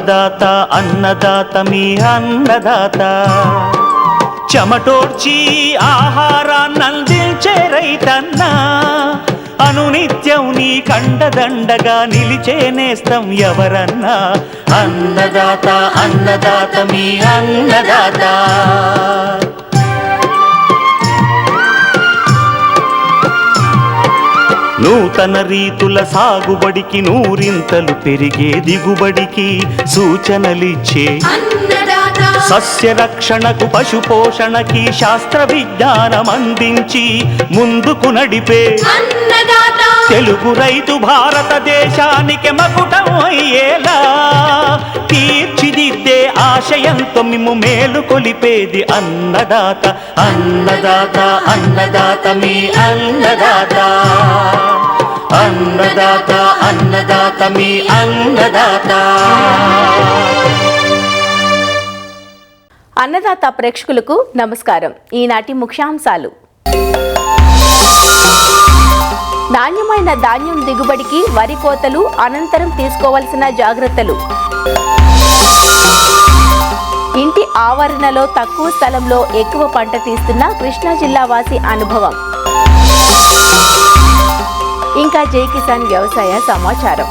అన్నదాత అన్నదాత మీ అన్నదాత చెమటోడ్చి ఆహారాన్నందించే రైతన్న అనునిత్యం నీ కండదండగా నిలిచే నేస్తం ఎవరన్నా అన్నదాత అన్నదాత మీ అన్నదాత నూతన రీతుల సాగుబడికి నూరింతలు పెరిగే దిగుబడికి సూచనలిచ్చే సస్య రక్షణకు పశు పోషణకి శాస్త్ర విజ్ఞానం అందించి ముందుకు నడిపే తెలుగు రైతు భారతదేశానికి మకుటం అయ్యేలా తీర్చిదిద్దే ఆశయంతో మిమ్ము మేలు కొలిపేది అన్నదాత అన్నదాత అన్నదాత మీ అన్నదాత అన్నదాత అన్నదాత మీ అన్నదాత. అన్నదాత ప్రేక్షకులకు నమస్కారం. ఈనాటి ముఖ్యాంశాలు: నాణ్యమైన ధాన్యం దిగుబడికి వరి కోతలు అనంతరం తీసుకోవాల్సిన జాగ్రత్తలు, ఇంటి ఆవరణలో తక్కువ స్థలంలో ఎక్కువ పంట తీస్తున్న కృష్ణా జిల్లా వాసి అనుభవం, ఇంకా జై కిసాన్ వ్యవసాయ సమాచారం.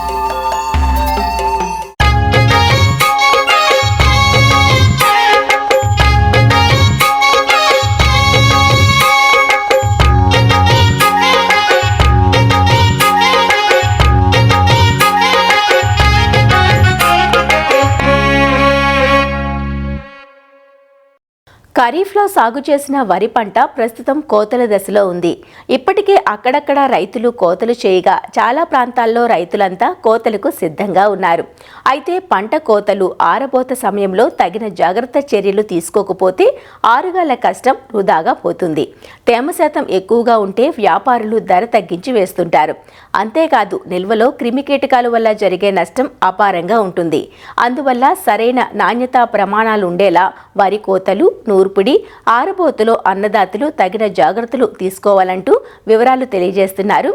ఖరీఫ్లో సాగు చేసిన వరి పంట ప్రస్తుతం కోతల దశలో ఉంది. ఇప్పటికే అక్కడక్కడ రైతులు కోతలు చేయగా చాలా ప్రాంతాల్లో రైతులంతా కోతలకు సిద్ధంగా ఉన్నారు. అయితే పంట కోతలు ఆరబోత సమయంలో తగిన జాగ్రత్త చర్యలు తీసుకోకపోతే ఆరుగాళ్ల కష్టం వృధాగా పోతుంది. తేమ శాతం ఎక్కువగా ఉంటే వ్యాపారులు ధర తగ్గించి వేస్తుంటారు. అంతేకాదు నిల్వలో క్రిమికీటకాల వల్ల జరిగే నష్టం అపారంగా ఉంటుంది. అందువల్ల సరైన నాణ్యతా ప్రమాణాలు ఉండేలా వరి కోతలు, నూర్పిడి, ఆరబోతులో అన్నదాతలు తగిన జాగ్రత్తలు తీసుకోవాలంటూ వివరాలు తెలియజేస్తున్నారు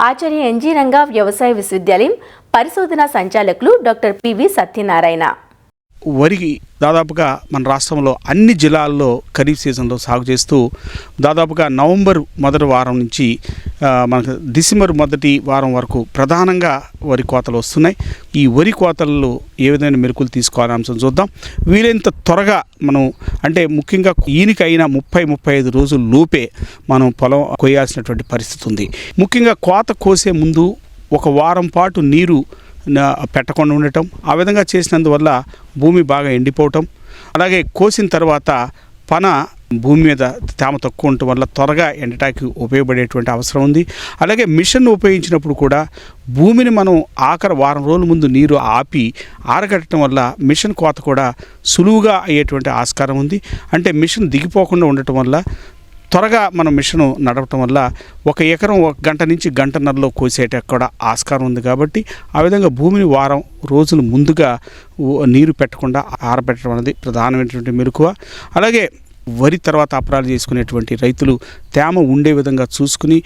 ఆచార్య ఎన్జీ రంగా వ్యవసాయ విశ్వవిద్యాలయం పరిశోధనా సంచాలకులు డాక్టర్ పివి సత్యనారాయణ. వరికి దాదాపుగా మన రాష్ట్రంలో అన్ని జిల్లాల్లో ఖరీఫ్ సీజన్లో సాగు చేస్తూ దాదాపుగా నవంబర్ మొదటి వారం నుంచి మనకు డిసెంబర్ మొదటి వారం వరకు ప్రధానంగా వరి కోతలు వస్తున్నాయి. ఈ వరి కోతల్లో ఏ విధమైన మెరుకులు తీసుకోవాలని అంశం చూద్దాం. వీలైనంత త్వరగా మనం అంటే ముఖ్యంగా ఈయనకైనా 30-35 రోజుల లోపే మనం పొలం కొయ్యాల్సినటువంటి పరిస్థితి ఉంది. ముఖ్యంగా కోత కోసే ముందు ఒక వారం పాటు నీరు పెట్టకుండా ఉండటం, ఆ విధంగా చేసినందువల్ల భూమి బాగా ఎండిపోవటం, అలాగే కోసిన తర్వాత పన భూమి మీద తేమ తక్కువ ఉండటం వల్ల త్వరగా ఎండటానికి ఉపయోగపడేటువంటి అవసరం ఉంది. అలాగే మిషన్ ఉపయోగించినప్పుడు కూడా భూమిని మనం ఆఖరి వారం రోజుల ముందు నీరు ఆపి ఆరగట్టడం వల్ల మిషన్ కోత కూడా సులువుగా అయ్యేటువంటి ఆస్కారం ఉంది. అంటే మిషన్ దిగిపోకుండా ఉండటం వల్ల త్వరగా మనం మిషను నడపటం వల్ల 1 ఎకరం 1 గంట నుంచి గంటన్నరలో కోసేట కూడా ఆస్కారం ఉంది. కాబట్టి ఆ విధంగా భూమిని వారం రోజులు ముందుగా నీరు పెట్టకుండా ఆరబెట్టడం అనేది ప్రధానమైనటువంటి మెలకువ. అలాగే వరి తర్వాత అపరాలు చేసుకునేటువంటి రైతులు తేమ ఉండే విధంగా చూసుకుని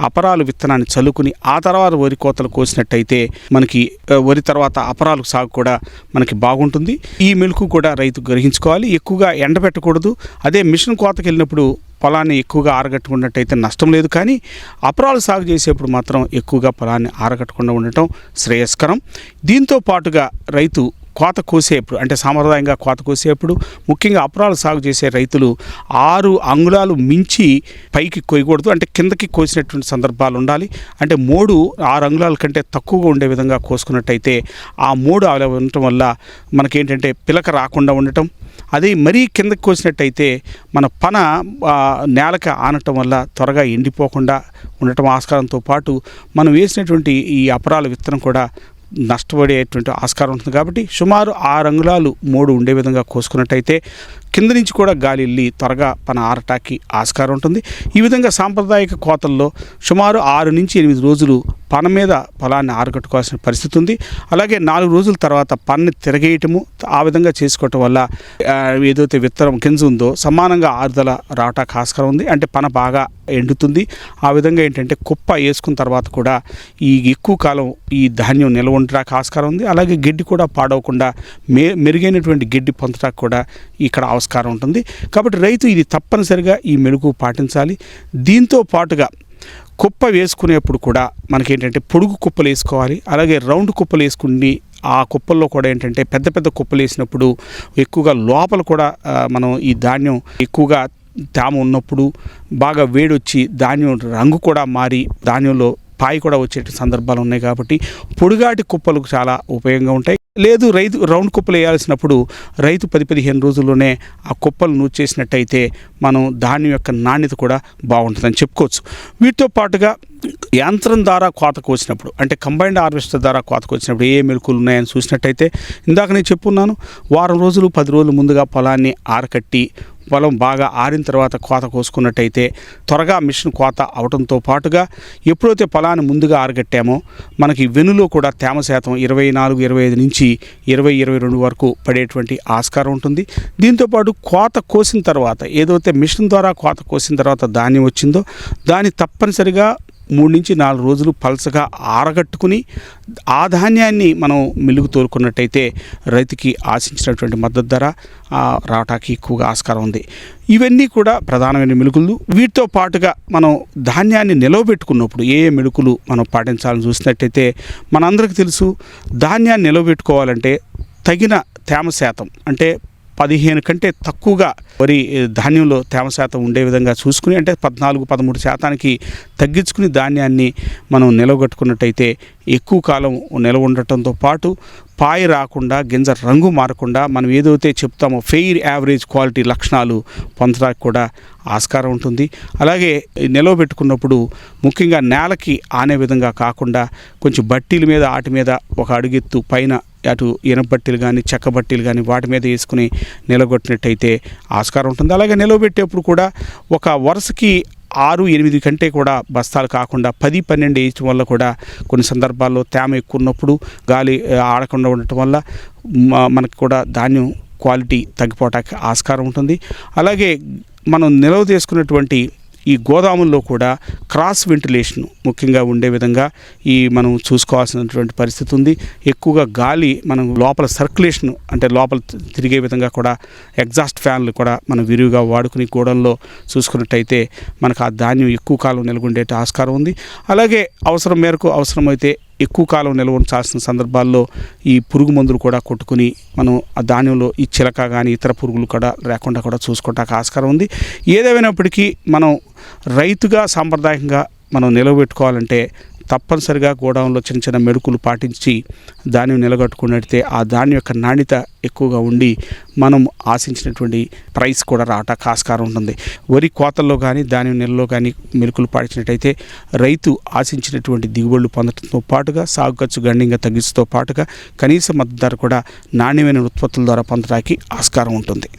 అపరాలు విత్తనాన్ని చల్లుకుని ఆ తర్వాత వరి కోతలు కోసినట్టయితే మనకి వరి తర్వాత అపరాలు సాగు కూడా మనకి బాగుంటుంది. ఈ మెలకు కూడా రైతు గ్రహించుకోవాలి. ఎక్కువగా ఎండబెట్టకూడదు. అదే మిషన్ కోతకి వెళ్ళినప్పుడు పొలాన్ని ఎక్కువగా ఆరగట్టుకున్నట్టయితే నష్టం లేదు. కానీ అపరాలు సాగు చేసేప్పుడు మాత్రం ఎక్కువగా పొలాన్ని ఆరగట్టకుండా ఉండటం శ్రేయస్కరం. దీంతో పాటుగా రైతు కోత కోసేప్పుడు అంటే సాంప్రదాయంగా కోత కోసేప్పుడు ముఖ్యంగా అపరాలు సాగు చేసే రైతులు 6 అంగుళాలు మించి పైకి కోయకూడదు. అంటే కిందకి కోసినటువంటి సందర్భాలు ఉండాలి. అంటే 6 అంగుళాల కంటే తక్కువగా ఉండే విధంగా కోసుకున్నట్టయితే ఆ 3 అలా ఉండటం వల్ల మనకేంటంటే పిలక రాకుండా ఉండటం. అది మరీ కిందకి కోసినట్టయితే మన పన నేలకి ఆనటం వల్ల త్వరగా ఎండిపోకుండా ఉండటం ఆస్కారంతో పాటు మనం వేసినటువంటి ఈ అపరాల విత్తనం కూడా నష్టపడేటువంటి ఆస్కారం ఉంటుంది. కాబట్టి సుమారు 6 అంగుళాలు 3 ఉండే విధంగా కోసుకున్నట్టయితే కింద నుంచి కూడా గాలి వెళ్ళి త్వరగా పన ఆరటానికి ఆస్కారం ఉంటుంది. ఈ విధంగా సాంప్రదాయిక కోతల్లో సుమారు 6 నుంచి 8 రోజులు పన మీద పొలాన్ని ఆరగట్టుకోవాల్సిన పరిస్థితి ఉంది. అలాగే 4 రోజుల తర్వాత పన్ని తిరగేయటము, ఆ విధంగా చేసుకోవటం వల్ల ఏదైతే విత్తనం గింజ ఉందో సమానంగా ఆరుదల రావటానికి ఆస్కారం ఉంది. అంటే పన బాగా ఎండుతుంది. ఆ విధంగా ఏంటంటే కుప్ప వేసుకున్న తర్వాత కూడా ఈ ఎక్కువ కాలం ఈ ధాన్యం నిల్వ ఉండటానికి ఆస్కారం ఉంది. అలాగే గడ్డి కూడా పాడవకుండా మెరుగైనటువంటి గడ్డి పొందటానికి కూడా ఇక్కడ ఆస్కారం ఉంటుంది. కాబట్టి రైతు ఇది తప్పనిసరిగా ఈ మెలుగు పాటించాలి. దీంతో పాటుగా కుప్ప వేసుకునేప్పుడు కూడా మనకేంటంటే పొడుగు కుప్పలు వేసుకోవాలి. అలాగే రౌండ్ కుప్పలు వేసుకుని ఆ కుప్పల్లో కూడా ఏంటంటే పెద్ద పెద్ద కుప్పలు వేసినప్పుడు ఎక్కువగా లోపల కూడా మనం ఈ ధాన్యం ఎక్కువగా తేమ ఉన్నప్పుడు బాగా వేడొచ్చి ధాన్యం రంగు కూడా మారి ధాన్యంలో పాయి కూడా వచ్చే సందర్భాలు ఉన్నాయి. కాబట్టి పొడుగాటి కుప్పలు చాలా ఉపయోగంగా ఉంటాయి. లేదు రైతు రౌండ్ కుప్పలు వేయాల్సినప్పుడు రైతు 10-15 రోజుల్లోనే ఆ కుప్పలు నూర్చేసినట్టయితే మనం ధాన్యం యొక్క నాణ్యత కూడా బాగుంటుందని చెప్పుకోవచ్చు. వీటితో పాటుగా యంత్రం ద్వారా కోత కోసినప్పుడు అంటే కంబైన్డ్ హార్వెస్టర్ ద్వారా కోత కోసినప్పుడు ఏ మెలకువలు ఉన్నాయని చూసినట్టయితే ఇందాక నేను చెప్పున్నాను, వారం రోజులు 10 రోజులు ముందుగా పొలాన్ని ఆరకట్టి పొలం బాగా ఆరిన తర్వాత కోత కోసుకున్నట్టయితే త్వరగా మిషన్ కోత అవడంతో పాటుగా ఎప్పుడైతే పొలాన్ని ముందుగా ఆరగట్టామో మనకి వెనులో కూడా తేమ శాతం 24-25 నుంచి 20-22 వరకు పడేటువంటి ఆస్కారం ఉంటుంది. దీంతోపాటు కోత కోసిన తర్వాత ఏదైతే మిషన్ ద్వారా కోత కోసిన తర్వాత ధాన్యం వచ్చిందో దాన్ని తప్పనిసరిగా 3 నుంచి 4 రోజులు పలసగా ఆరగట్టుకుని ఆ ధాన్యాన్ని మనం మిల్లుకు తోలుకున్నట్టయితే రైతుకి ఆశించినటువంటి మద్దతు ధర రావటానికి ఎక్కువగా ఆస్కారం ఉంది. ఇవన్నీ కూడా ప్రధానమైన మెలుకులు. వీటితో పాటుగా మనం ధాన్యాన్ని నిలవబెట్టుకున్నప్పుడు ఏ మెలుకులు మనం పాటించాలని చూసినట్టయితే మనందరికీ తెలుసు, ధాన్యాన్ని నిలవబెట్టుకోవాలంటే తగిన తేమ శాతం అంటే 15 కంటే తక్కువగా వరి ధాన్యంలో తేమ శాతం ఉండే విధంగా చూసుకుని అంటే 14-13 శాతానికి తగ్గించుకుని ధాన్యాన్ని మనం నిలవగట్టుకున్నట్టయితే ఎక్కువ కాలం నిలవ ఉండటంతో పాటు పాయ రాకుండా గింజ రంగు మారకుండా మనం ఏదైతే చెప్తామో ఫెయిర్ యావరేజ్ క్వాలిటీ లక్షణాలు పొందడానికి కూడా ఆస్కారం ఉంటుంది. అలాగే నిలవబెట్టుకున్నప్పుడు ముఖ్యంగా నేలకి ఆనే విధంగా కాకుండా కొంచెం బట్టీల మీద వాటి మీద ఒక అడుగెత్తు పైన అటు ఇనప బట్టీలు కానీ చెక్క బట్టీలు కానీ వాటి మీద వేసుకుని నిలగొట్టినట్టయితే ఆస్కారం ఉంటుంది. అలాగే నిలవబెట్టేప్పుడు కూడా ఒక వరుసకి 6-8 కంటే కూడా బస్తాలు కాకుండా 10-12 వేయటం వల్ల కూడా కొన్ని సందర్భాల్లో తేమ ఎక్కువ ఉన్నప్పుడు గాలి ఆడకుండా ఉండటం వల్ల మనకు కూడా ధాన్యం క్వాలిటీ తగ్గిపోవటానికి ఆస్కారం ఉంటుంది. అలాగే మనం నిల్వ చేసుకున్నటువంటి ఈ గోదాముల్లో కూడా క్రాస్ వెంటిలేషన్ ముఖ్యంగా ఉండే విధంగా మనం చూసుకోవాల్సినటువంటి పరిస్థితి ఉంది. ఎక్కువగా గాలి మనం లోపల సర్క్యులేషన్ అంటే లోపల తిరిగే విధంగా కూడా ఎగ్జాస్ట్ ఫ్యాన్లు కూడా మనం విరివిగా వాడుకుని గోడంలో చూసుకున్నట్టయితే మనకు ఆ ధాన్యం ఎక్కువ కాలం నిలబడే ఆస్కారం ఉంది. అలాగే అవసరం మేరకు అవసరమైతే ఎక్కువ కాలం నిల్వ ఉంచాల్సిన సందర్భాల్లో ఈ పురుగు మందులు కూడా కొట్టుకుని మనం ఆ ధాన్యంలో ఈ చిలక కానీ ఇతర పురుగులు కూడా లేకుండా కూడా చూసుకోవడానికి ఆస్కారం ఉంది. ఏదేమైనప్పటికీ మనం రైతుగా సాంప్రదాయంగా మనం నిలవబెట్టుకోవాలంటే తప్పనిసరిగా గోడౌన్లో చిన్న చిన్న మెడుకులు పాటించి ధాన్యం నిలగట్టుకున్నట్టే ఆ ధాన్యం యొక్క నాణ్యత ఎక్కువగా ఉండి మనం ఆశించినటువంటి ప్రైస్ కూడా రావటానికి ఆస్కారం ఉంటుంది. వరి కోతల్లో కానీ ధాన్యం నెలలో కానీ మెలుకులు పాటించినట్టయితే రైతు ఆశించినటువంటి దిగుబడులు పొందడంతో పాటుగా సాగు ఖర్చు గణనీయంగా తగ్గించడంతో పాటుగా కనీస మద్దతు ధర కూడా నాణ్యమైన ఉత్పత్తుల ద్వారా పొందడానికి ఆస్కారం ఉంటుంది.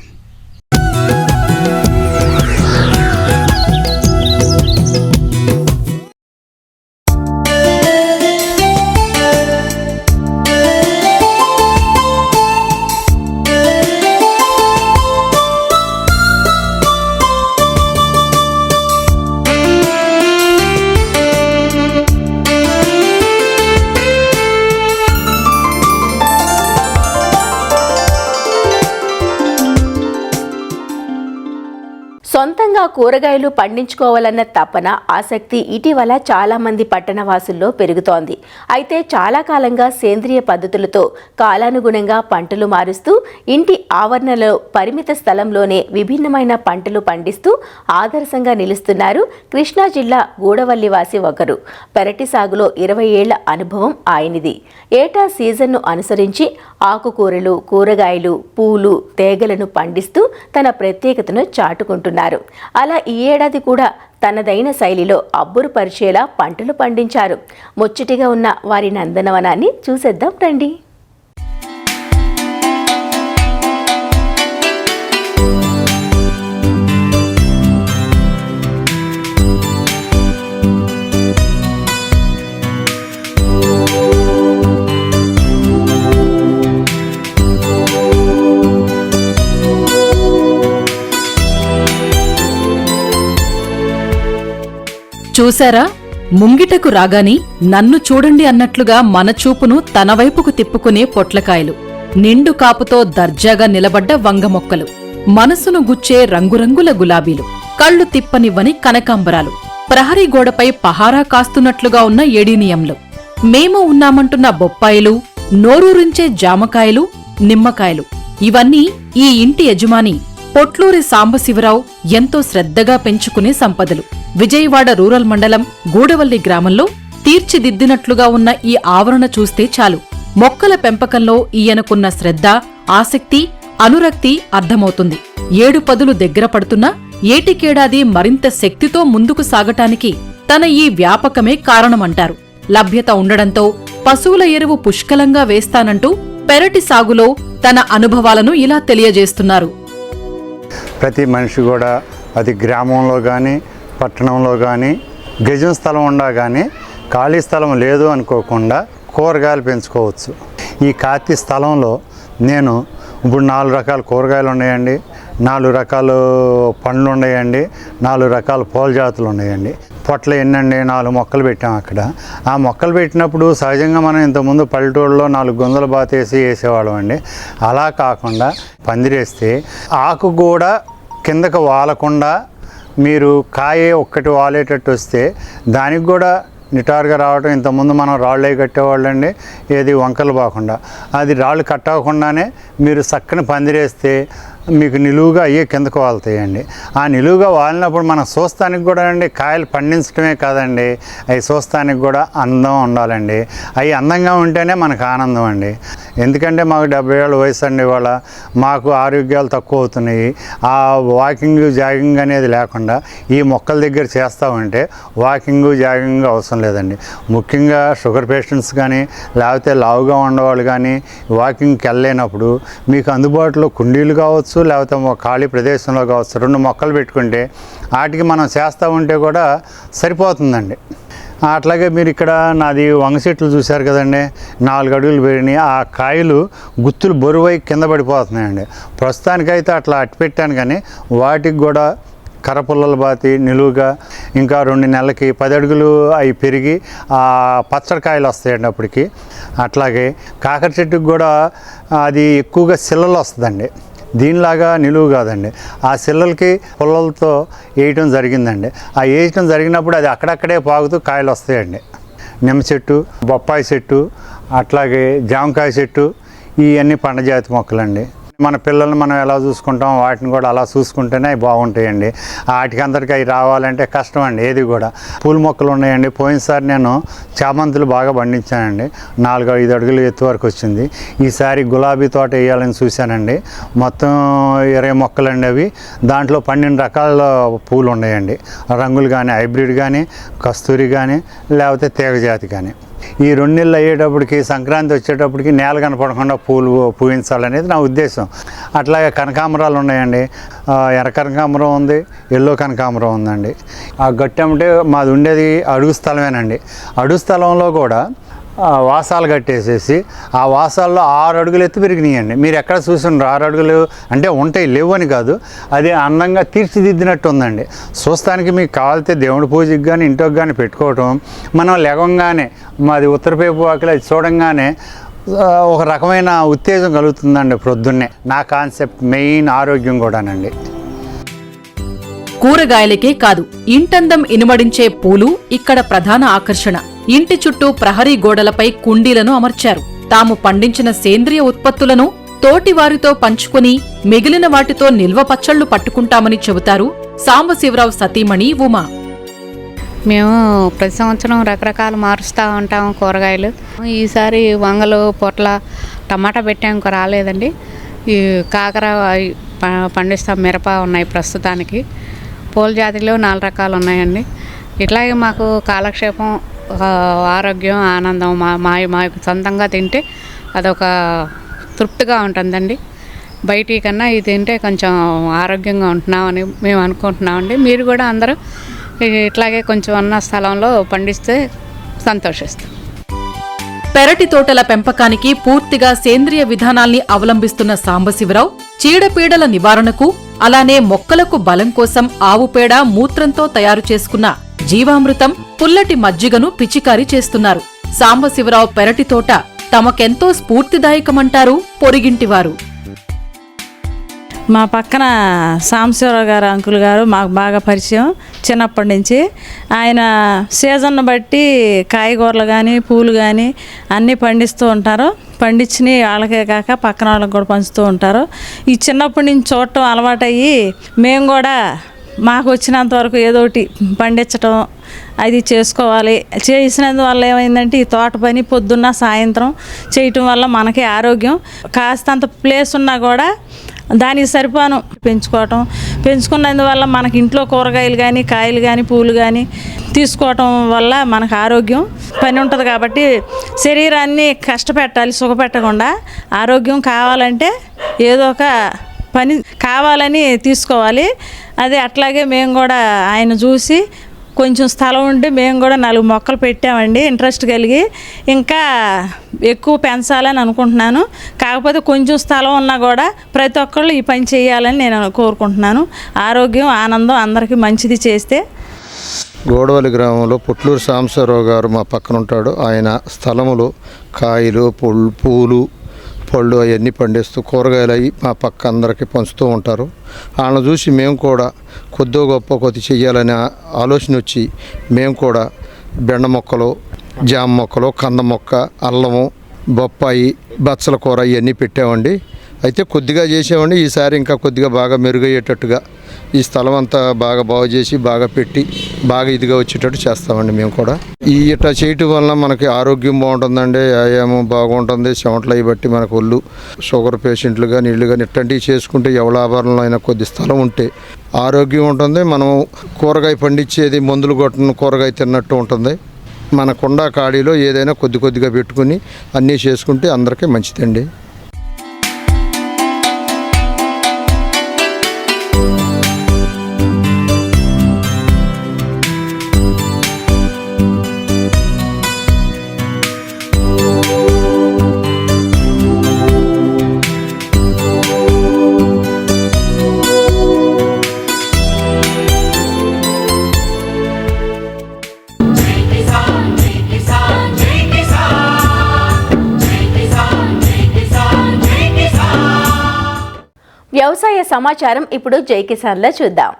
సొంతంగా కూరగాయలు పండించుకోవాలన్న తపన ఆసక్తి ఇటీవల చాలా మంది పట్టణవాసుల్లో పెరుగుతోంది. అయితే చాలా కాలంగా సేంద్రియ పద్ధతులతో కాలానుగుణంగా పంటలు మారుస్తూ ఇంటి ఆవరణలో పరిమిత స్థలంలోనే విభిన్నమైన పంటలు పండిస్తూ ఆదర్శంగా నిలుస్తున్నారు కృష్ణా జిల్లా గూడవల్లి వాసి ఒకరు. పెరటి సాగులో 20 ఏళ్ల అనుభవం ఆయనది. ఏటా సీజన్ను అనుసరించి ఆకుకూరలు, కూరగాయలు, పూలు, తేగలను పండిస్తూ తన ప్రత్యేకతను చాటుకుంటున్నారు. అలా ఈ ఏడాది కూడా తనదైన శైలిలో అబ్బురుపరిచేలా పంటలు పండించారు. ముచ్చటిగా ఉన్న వారి నందనవనాన్ని చూసేద్దాం రండి. చూశారా, ముంగిటకు రాగాని నన్ను చూడండి అన్నట్లుగా మన చూపును తన వైపుకు తిప్పుకునే పొట్లకాయలు, నిండు కాపుతో దర్జాగా నిలబడ్డ వంగ మొక్కలు, మనసును గుచ్చే రంగురంగుల గులాబీలు, కళ్ళు తిప్పనివ్వని కనకాంబరాలు, ప్రహరీ గోడపై పహారా కాస్తున్నట్లుగా ఉన్న ఎడీనియంలు, మేము ఉన్నామంటున్న బొప్పాయిలు, నోరూరించే జామకాయలు, నిమ్మకాయలు, ఇవన్నీ ఈ ఇంటి యజమాని పొట్లూరి సాంబశివరావు ఎంతో శ్రద్ధగా పెంచుకునే సంపదలు. విజయవాడ రూరల్ మండలం గూడవల్లి గ్రామంలో తీర్చిదిద్దినట్లుగా ఉన్న ఈ ఆవరణ చూస్తే చాలు మొక్కల పెంపకంలో ఈయనకున్న శ్రద్ధ, ఆసక్తి, అనురక్తి అర్థమవుతుంది. 7 పదులు దగ్గర పడుతున్నా ఏటికేడాది మరింత శక్తితో ముందుకు సాగటానికి తన ఈ వ్యాపకమే కారణమంటారు. లభ్యత ఉండడంతో పశువుల ఎరువు పుష్కలంగా వేస్తానంటూ పెరటి సాగులో తన అనుభవాలను ఇలా తెలియజేస్తున్నారు. ప్రతి మనిషి కూడా అది గ్రామంలో కానీ పట్టణంలో కానీ గజం స్థలం ఉండా కానీ ఖాళీ స్థలం లేదు అనుకోకుండా కూరగాయలు పెంచుకోవచ్చు. ఈ ఖాళీ స్థలంలో నేను ఇప్పుడు 4 రకాల కూరగాయలు ఉన్నాయండి, 4 రకాల పండ్లు ఉన్నాయండి, 4 రకాల పూల జాతులు ఉన్నాయండి. పొట్ల ఎన్నండి 4 మొక్కలు పెట్టాం అక్కడ. ఆ మొక్కలు పెట్టినప్పుడు సహజంగా మనం ఇంతకుముందు పల్లెటూరులో 4 గుంజలు బాతేసి వేసేవాళ్ళం అండి. అలా కాకుండా పందిరేస్తే ఆకు కూడా కిందకు వాలకుండా మీరు కాయ ఒక్కటి వాలేటట్టు వస్తే దానికి కూడా నిటారుగా రావడం. ఇంతకుముందు మనం రాళ్ళు అవి కట్టేవాళ్ళండి, ఏది వంకలు బాకుండా. అది రాళ్ళు కట్టకుండానే మీరు చక్కని పందిరేస్తే మీకు నిలువుగా అయ్యే కిందకు వాళ్తాయండి. ఆ నిలువుగా వాలినప్పుడు మనం చూస్తానికి కూడా అండి కాయలు పండించడమే కాదండి, అవి చూస్తానికి కూడా అందం ఉండాలండి. అవి అందంగా ఉంటేనే మనకు ఆనందం అండి. ఎందుకంటే మాకు 70 ఏళ్ళ వయసు అండి. ఇవాళ మాకు ఆరోగ్యాలు తక్కువ అవుతున్నాయి. ఆ వాకింగ్ జాగింగ్ అనేది లేకుండా ఈ మొక్కల దగ్గర చేస్తామంటే వాకింగ్ జాగింగ్ అవసరం లేదండి. ముఖ్యంగా షుగర్ పేషెంట్స్ కానీ లేకపోతే లావుగా ఉండేవాళ్ళు కానీ వాకింగ్కి వెళ్ళలేనప్పుడు మీకు అందుబాటులో కుండీలు కావచ్చు, లేకపోతే ఖాళీ ప్రదేశంలో కావచ్చు, 2 మొక్కలు పెట్టుకుంటే వాటికి మనం చేస్తూ ఉంటే కూడా సరిపోతుందండి. అట్లాగే మీరు ఇక్కడ నాది వంగ చెట్లు చూశారు కదండి, 4 అడుగులు పెరిగినాయి. ఆ కాయలు గుత్తులు బరువై కింద పడిపోతున్నాయండి. ప్రస్తుతానికైతే అట్లా అట్టి పెట్టాను, కానీ వాటికి కూడా కర్రపుల్లలు బాతి నిలువుగా ఇంకా 2 నెలలకి 10 అడుగులు అవి పెరిగి ఆ పచ్చడికాయలు వస్తాయండి అప్పటికి. అట్లాగే కాకర చెట్టుకు కూడా అది ఎక్కువగా సిల్లలు వస్తుందండి, దీనిలాగా నిలువు కాదండి. ఆ సిల్లలకి పుల్లలతో వేయటం జరిగిందండి. ఆ వేయటం జరిగినప్పుడు అది అక్కడక్కడే పాగుతూ కాయలు వస్తాయండి. నిమ్మ చెట్టు, బొప్పాయి చెట్టు, అట్లాగే జామకాయ చెట్టు, ఇవన్నీ పండజాతి మొక్కలండి. మన పిల్లల్ని మనం ఎలా చూసుకుంటాం వాటిని కూడా అలా చూసుకుంటేనే అవి బాగుంటాయండి. వాటికి అందరికీ అవి రావాలంటే కష్టం అండి. ఏది కూడా పూల మొక్కలు ఉన్నాయండి. పోయినసారి నేను చామంతులు బాగా పండించానండి, 4-5 అడుగులు ఎత్తు వరకు వచ్చింది. ఈసారి గులాబీ తోట వేయాలని చూశానండి. మొత్తం 20 మొక్కలండి అవి. దాంట్లో 12 రకాల పూలు ఉన్నాయండి. రంగులు కానీ హైబ్రిడ్ కానీ కస్తూరి కానీ లేకపోతే తీగజాతి కానీ. ఈ 2 నెలలు అయ్యేటప్పటికి సంక్రాంతి వచ్చేటప్పటికి నేల కనపడకుండా పూలు పూయించాలనేది నా ఉద్దేశం. అట్లాగే కనకాంబరాలు ఉన్నాయండి. ఎర్ర కనకాంబరం ఉంది, ఎల్లో కనకాంబరం ఉందండి. ఆ గట్టెంటే మాది ఉండేది అడుగు స్థలమేనండి. అడుగు స్థలంలో కూడా వాసాలు కట్టేసేసి ఆ వాసాల్లో 6 అడుగులు ఎత్తు పెరిగినాయండి. మీరు ఎక్కడ చూసిండ్రు 6 అడుగులు అంటే ఉంటాయి, లేవు అని కాదు. అది అందంగా తీర్చిదిద్దినట్టు ఉందండి. చూస్తానికి మీకు కావాలితే దేవుడి పూజకి కానీ ఇంటికి కానీ పెట్టుకోవటం, మనం లేవగానే మాది ఉత్తరపేపు వాకిలి అది చూడంగానే ఒక రకమైన ఉత్తేజం కలుగుతుందండి ప్రొద్దున్నే. నా కాన్సెప్ట్ మెయిన్ ఆరోగ్యం కూడానండి. కూరగాయలకే కాదు, ఇంటందం ఇనుమడించే పూలు ఇక్కడ ప్రధాన ఆకర్షణ. ఇంటి చుట్టూ ప్రహరీ గోడలపై కుండీలను అమర్చారు. తాము పండించిన సేంద్రియ ఉత్పత్తులను తోటివారితో పంచుకుని మిగిలిన వాటితో నిల్వ పచ్చళ్లు పట్టుకుంటామని చెబుతారు సాంబశివరావు సతీమణి ఉమా. మేము ప్రతి సంవత్సరం రకరకాలు మారుస్తూ ఉంటాం కూరగాయలు. ఈసారి వంగలు, పొట్ల, టమాటా పెట్టాం, ఇంకా రాలేదండి. ఈ కాకర పండిస్తాం, మిరప ఉన్నాయి ప్రస్తుతానికి. పూల జాతిలో 4 రకాలు ఉన్నాయండి. ఇట్లాగే మాకు కాలక్షేపం, ఆరోగ్యం, ఆనందం మాకు సొంతంగా తింటే అదొక తృప్తిగా ఉంటుందండి. బయటి కన్నా ఇది తింటే కొంచెం ఆరోగ్యంగా ఉంటున్నామని మేము అనుకుంటున్నామండి. మీరు కూడా అందరూ ఇట్లాగే కొంచెం ఉన్న స్థలంలో పండిస్తే సంతోషిస్తాం. పెరటి తోటల పెంపకానికి పూర్తిగా సేంద్రియ విధానాల్ని అవలంబిస్తున్న సాంబశివరావు చీడపీడల నివారణకు, అలానే మొక్కలకు బలం కోసం ఆవు పేడ, మూత్రంతో తయారు చేసుకున్న జీవామృతం, పుల్లటి మజ్జిగను పిచికారీ చేస్తున్నారు. సాంబశివరావు పెరటి తోట తమకెంతో స్ఫూర్తిదాయకమంటారు పొరిగింటివారు. మా పక్కన సాంబశివరావు గారు అంకుల్ గారు మాకు బాగా పరిచయం చిన్నప్పటి నుంచి. ఆయన సీజన్ను బట్టి కాయగూరలు కానీ పూలు కానీ అన్నీ పండిస్తూ ఉంటారు. పండించి వాళ్ళకే కాక పక్కన వాళ్ళకి కూడా పంచుతూ ఉంటారు. ఈ చిన్నప్పటి నుంచి చూడటం అలవాటయ్యి మేము కూడా మాకు వచ్చినంత వరకు ఏదో ఒకటి పండించటం అది చేసుకోవాలి. చేసినందువల్ల ఏమైందంటే ఈ తోట పని పొద్దున్న సాయంత్రం చేయటం వల్ల మనకి ఆరోగ్యం. కాస్తంత ప్లేస్ ఉన్నా కూడా దానికి సరిపాను పెంచుకున్నందువల్ల మనకి ఇంట్లో కూరగాయలు కానీ కాయలు కానీ పూలు కానీ తీసుకోవటం వల్ల మనకు ఆరోగ్యం పని ఉంటుంది. కాబట్టి శరీరాన్ని కష్టపెట్టాలి, సుఖపెట్టకుండా ఆరోగ్యం కావాలంటే ఏదో ఒక పని కావాలని తీసుకోవాలి. అదే అట్లాగే మేము కూడా ఆయన చూసి కొంచెం స్థలం ఉంటే మేము కూడా 4 మొక్కలు పెట్టామండి ఇంట్రెస్ట్ కలిగి. ఇంకా ఎక్కువ పెంచాలని అనుకుంటున్నాను. కాకపోతే కొంచెం స్థలం ఉన్నా కూడా ప్రతి ఒక్కళ్ళు ఈ పని చేయాలని నేను కోరుకుంటున్నాను. ఆరోగ్యం ఆనందం అందరికీ మంచిది చేస్తే. గోడవల్లి గ్రామంలో పుట్లూరు సాంబశివరావు గారు మా పక్కన ఉంటాడు. ఆయన స్థలములు కాయలు పూలు పళ్ళు అవన్నీ పండిస్తూ కూరగాయలు అవి మా పక్క అందరికీ పంచుతూ ఉంటారు. వాళ్ళని చూసి మేము కూడా కొద్దో గొప్ప కొద్ది చెయ్యాలనే ఆలోచన వచ్చి మేము కూడా బెండ మొక్కలు, జామ మొక్కలు, కంద మొక్క, అల్లము, బొప్పాయి, బచ్చల కూర ఇవన్నీ పెట్టామండి. అయితే కొద్దిగా చేసామండి. ఈసారి ఇంకా కొద్దిగా బాగా మెరుగయ్యేటట్టుగా ఈ స్థలం అంతా బాగా బాగు చేసి బాగా పెట్టి బాగా ఇదిగా వచ్చేటట్టు చేస్తామండి మేము కూడా. ఇట్లా చేయటం వల్ల మనకి ఆరోగ్యం బాగుంటుందండి, వ్యాయామం బాగుంటుంది, చెమటలు అవి బట్టి మనకు ఒళ్ళు షుగర్ పేషెంట్లు కానీ ఇళ్ళు కానీ ఇట్లాంటివి చేసుకుంటే ఎవరి ఆభరణంలో అయినా కొద్ది స్థలం ఉంటే ఆరోగ్యం ఉంటుంది. మనం కూరగాయ పండించేది మందులు కొట్టిన కూరగాయ తిన్నట్టు ఉంటుంది. మన కుండ కాడీలో ఏదైనా కొద్దిగా పెట్టుకుని అన్నీ చేసుకుంటే అందరికీ మంచిదండి. వ్యవసాయ సమాచారం ఇప్పుడు జై కిసాన్లో చూద్దాం.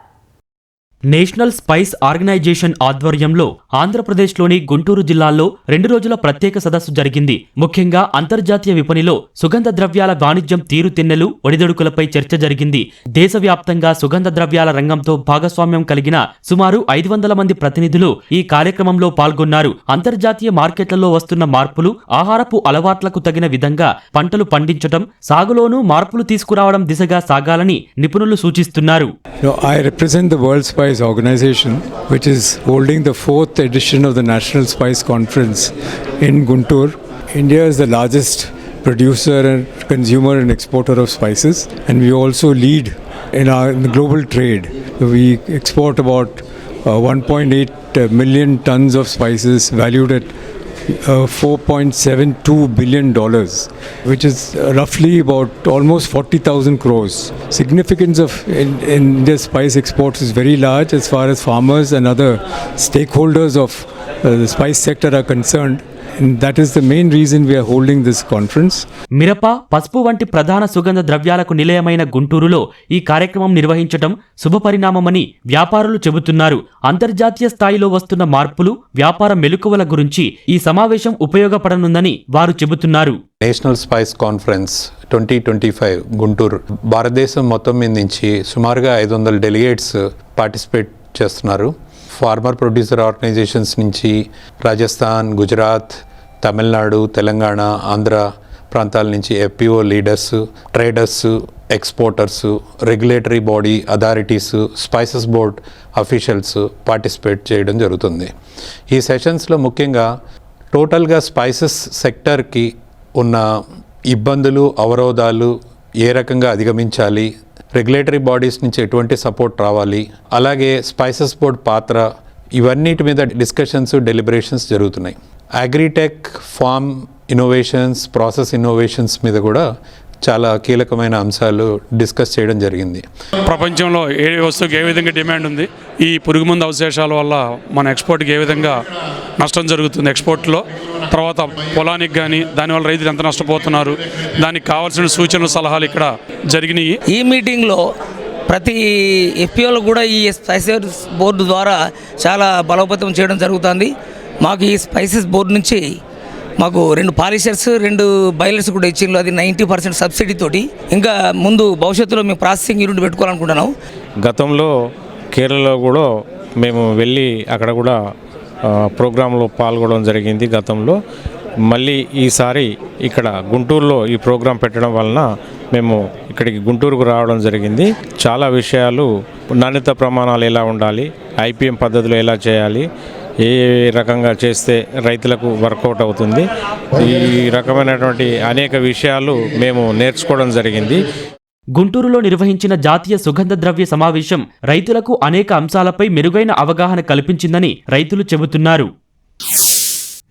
నేషనల్ స్పైస్ ఆర్గనైజేషన్ ఆధ్వర్యంలో ఆంధ్రప్రదేశ్లోని గుంటూరు జిల్లాలో 2 రోజుల ప్రత్యేక సదస్సు జరిగింది. ముఖ్యంగా అంతర్జాతీయ విపణిలో సుగంధ ద్రవ్యాల వాణిజ్యం తీరుతెన్నెలు, ఒడిదొడుకులపై చర్చ జరిగింది. దేశవ్యాప్తంగా సుగంధ ద్రవ్యాల రంగంతో భాగస్వామ్యం కలిగిన సుమారు 500 మంది ప్రతినిధులు ఈ కార్యక్రమంలో పాల్గొన్నారు. అంతర్జాతీయ మార్కెట్లలో వస్తున్న మార్పులు, ఆహారపు అలవాట్లకు తగిన విధంగా పంటలు పండించడం, సాగులోనూ మార్పులు తీసుకురావడం దిశగా సాగాలని నిపుణులు సూచిస్తున్నారు. I represent the World Spice Organization, which is holding the 4th edition of the National Spice Conference in Guntur. India is the largest producer and consumer and exporter of spices, and we also lead in the global trade. We export about 1.8 million tons of spices valued at $4.72 billion, which is roughly about almost 40,000 crores. Significance of India's spice exports is very large as far as farmers and other stakeholders of the spice sector are concerned. And that is the main reason we are holding this conference. మిరప, పసుపు వంటి ప్రధాన సుగంధ ద్రవ్యాలకు నిలయమైన గుంటూరులో ఈ కార్యక్రమం నిర్వహించడం శుభపరిణామమని వ్యాపారులు చెబుతున్నారు. అంతర్జాతీయ స్థాయిలో వస్తున్న మార్పులు, వ్యాపార మెలకువల గురించి ఈ సమావేశం ఉపయోగపడనుందని వారు చెబుతున్నారు. నేషనల్ స్పైస్ కాన్ఫరెన్స్ 2025 గుంటూరు భారతదేశం మొత్తం మీద నుంచి సుమారుగా 500 డెలిగేట్స్ పార్టిసిపేట్ చేస్తున్నారు. ఫార్మర్ ప్రొడ్యూసర్ ఆర్గనైజేషన్స్ నుంచి రాజస్థాన్, గుజరాత్, తమిళనాడు, తెలంగాణ, ఆంధ్ర ప్రాంతాల నుంచి FPO leaders, traders, exporters, regulatory body authorities, spices board officials participate చేయడం జరుగుతుంది. ఈ సెషన్స్లో ముఖ్యంగా టోటల్గా స్పైసెస్ సెక్టర్కి ఉన్న ఇబ్బందులు, అవరోధాలు ఏ రకంగా అధిగమించాలి, రెగ్యులేటరీ బాడీస్ నుంచి ఎటువంటి సపోర్ట్ రావాలి, అలాగే స్పైసెస్ బోర్డ్ పాత్ర, ఇవన్నిటి మీద డిస్కషన్స్, డెలిబరేషన్స్ జరుగుతున్నాయి. Agritech, farm innovations, process innovations మీద కూడా చాలా కీలకమైన అంశాలు డిస్కస్ చేయడం జరిగింది. ప్రపంచంలో ఏ వస్తువుకి ఏ విధంగా డిమాండ్ ఉంది, ఈ పురుగు మందు అవశేషాల వల్ల మన ఎక్స్పోర్ట్కి ఏ విధంగా నష్టం జరుగుతుంది ఎక్స్పోర్ట్లో, తర్వాత పొలానికి కానీ దానివల్ల రైతులు ఎంత నష్టపోతున్నారు, దానికి కావాల్సిన సూచనలు సలహాలు ఇక్కడ జరిగినాయి. ఈ మీటింగ్లో ప్రతి ఎఫ్పిఓలు కూడా ఈ స్పైసెస్ బోర్డు ద్వారా చాలా బలోపేతం చేయడం జరుగుతుంది. మాకు ఈ స్పైసెస్ బోర్డు నుంచి మాకు 2 పాలిషర్స్ 2 బాయిలర్స్ కూడా ఇచ్చిండ్రు. అది 90% సబ్సిడీ తోటి. ఇంకా ముందు భవిష్యత్తులో మేము ప్రాసెసింగ్ యూనిట్ పెట్టుకోవాలనుకుంటున్నాం. గతంలో కేరళలో కూడా మేము వెళ్ళి అక్కడ కూడా ప్రోగ్రాంలో పాల్గొనడం జరిగింది గతంలో. మళ్ళీ ఈసారి ఇక్కడ గుంటూరులో ఈ ప్రోగ్రాం పెట్టడం వలన మేము ఇక్కడికి గుంటూరుకు రావడం జరిగింది. చాలా విషయాలు, నాణ్యత ప్రమాణాలు ఎలా ఉండాలి, ఐపీఎం పద్ధతిలో ఎలా చేయాలి, ఏ రకంగా చేస్తే రైతులకు వర్కౌట్ అవుతుంది, ఈ రకమైనటువంటి అనేక విషయాలు మేము నేర్చుకోవడం జరిగింది. గుంటూరులో నిర్వహించిన జాతీయ సుగంధ ద్రవ్య సమావేశం రైతులకు అనేక అంశాలపై మెరుగైన అవగాహన కల్పించిందని రైతులు చెబుతున్నారు.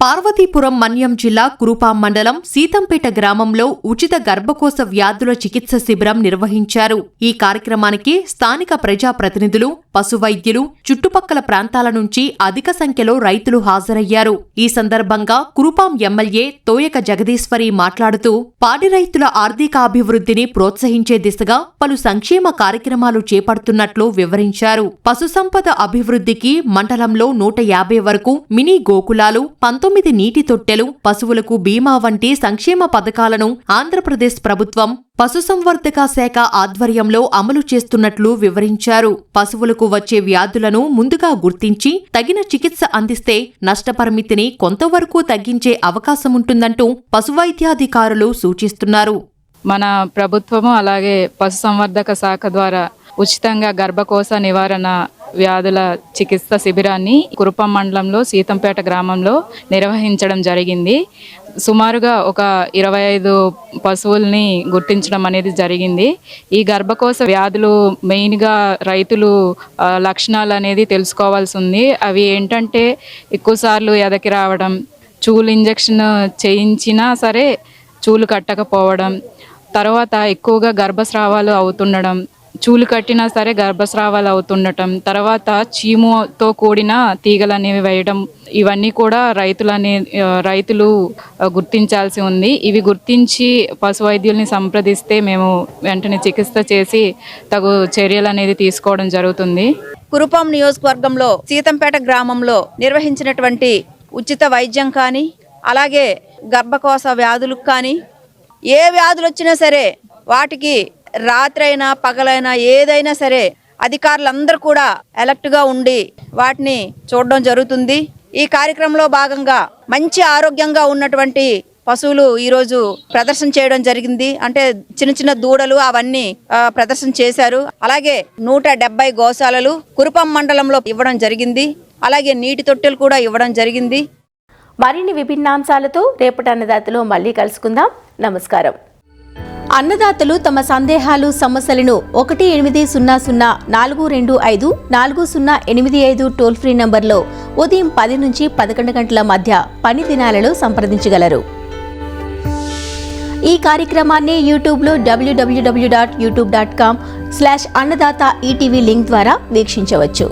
పార్వతీపురం మన్యం జిల్లా కురుపాం మండలం సీతంపేట గ్రామంలో ఉచిత గర్భకోశ వ్యాధుల చికిత్స శిబిరం నిర్వహించారు. ఈ కార్యక్రమానికి స్థానిక ప్రజాప్రతినిధులు, పశు వైద్యులు, చుట్టుపక్కల ప్రాంతాల నుంచి అధిక సంఖ్యలో రైతులు హాజరయ్యారు. ఈ సందర్భంగా కురుపాం ఎమ్మెల్యే తోయక జగదీశ్వరి మాట్లాడుతూ పాడి రైతుల ఆర్థికాభివృద్ధిని ప్రోత్సహించే దిశగా పలు సంక్షేమ కార్యక్రమాలు చేపడుతున్నట్లు వివరించారు. పశుసంపద అభివృద్ధికి మండలంలో 150 వరకు మినీ గోకులాలు, 19 నీటి తొట్టెలు, పశువులకు బీమా వంటి సంక్షేమ పథకాలను ఆంధ్రప్రదేశ్ ప్రభుత్వం పశుసంవర్ధక శాఖ ఆధ్వర్యంలో అమలు చేస్తున్నట్లు వివరించారు. పశువులకు వచ్చే వ్యాధులను ముందుగా గుర్తించి తగిన చికిత్స అందిస్తే నష్టపరిమితిని కొంతవరకు తగ్గించే అవకాశముంటుందంటూ పశువైద్యాధికారులు సూచిస్తున్నారు. మన ప్రభుత్వము అలాగే పశుసంవర్ధక శాఖ ద్వారా ఉచితంగా గర్భకోశ నివారణ వ్యాధుల చికిత్స శిబిరాన్ని కురుపాం మండలంలో సీతంపేట గ్రామంలో నిర్వహించడం జరిగింది. సుమారుగా ఒక 25 పశువుల్ని గుర్తించడం అనేది జరిగింది. ఈ గర్భకోశ వ్యాధులు మెయిన్గా రైతులు లక్షణాలు అనేది తెలుసుకోవాల్సి ఉంది. అవి ఏంటంటే ఎక్కువసార్లు ఎదకి రావడం, చూలు ఇంజెక్షన్ చేయించినా సరే చూలు కట్టకపోవడం, తర్వాత ఎక్కువగా గర్భస్రావాలు అవుతుండడం, చూలు కట్టినా సరే గర్భస్రావాలు అవుతుండటం, తర్వాత చీముతో కూడిన తీగలు అనేవి వేయడం, ఇవన్నీ కూడా రైతులు గుర్తించాల్సి ఉంది. ఇవి గుర్తించి పశు వైద్యుల్ని సంప్రదిస్తే మేము వెంటనే చికిత్స చేసి తగు చర్యలు అనేది తీసుకోవడం జరుగుతుంది. కురుపాం నియోజకవర్గంలో సీతంపేట గ్రామంలో నిర్వహించినటువంటి ఉచిత వైద్యం కానీ, అలాగే గర్భకోశ వ్యాధులకు కానీ, ఏ వ్యాధులు వచ్చినా సరే వాటికి రాత్రైనా పగలైనా ఏదైనా సరే అధికారులందరూ కూడా అలర్ట్గా ఉండి వాటిని చూడడం జరుగుతుంది. ఈ కార్యక్రమంలో భాగంగా మంచి ఆరోగ్యంగా ఉన్నటువంటి పశువులు ఈరోజు ప్రదర్శన చేయడం జరిగింది. అంటే చిన్న చిన్న దూడలు అవన్నీ ప్రదర్శన చేశారు. అలాగే 170 గోశాలలు కురుపాం మండలంలో ఇవ్వడం జరిగింది. అలాగే నీటి తొట్టెలు కూడా ఇవ్వడం జరిగింది. మరిన్ని విభిన్నాంశాలతో రేపటి అన్నదాతలో మళ్ళీ కలుసుకుందాం. నమస్కారం. అన్నదాతలు తమ సందేహాలు, సమస్యలను 1800-425-4085 టోల్ ఫ్రీ నంబర్లో ఉదయం 10 నుంచి 11 గంటల మధ్య పని దినాలలో సంప్రదించగలరు. ఈ కార్యక్రమాన్ని యూట్యూబ్లో www.youtube.com/అన్నదాత ఈటీవీ లింక్ ద్వారా వీక్షించవచ్చు.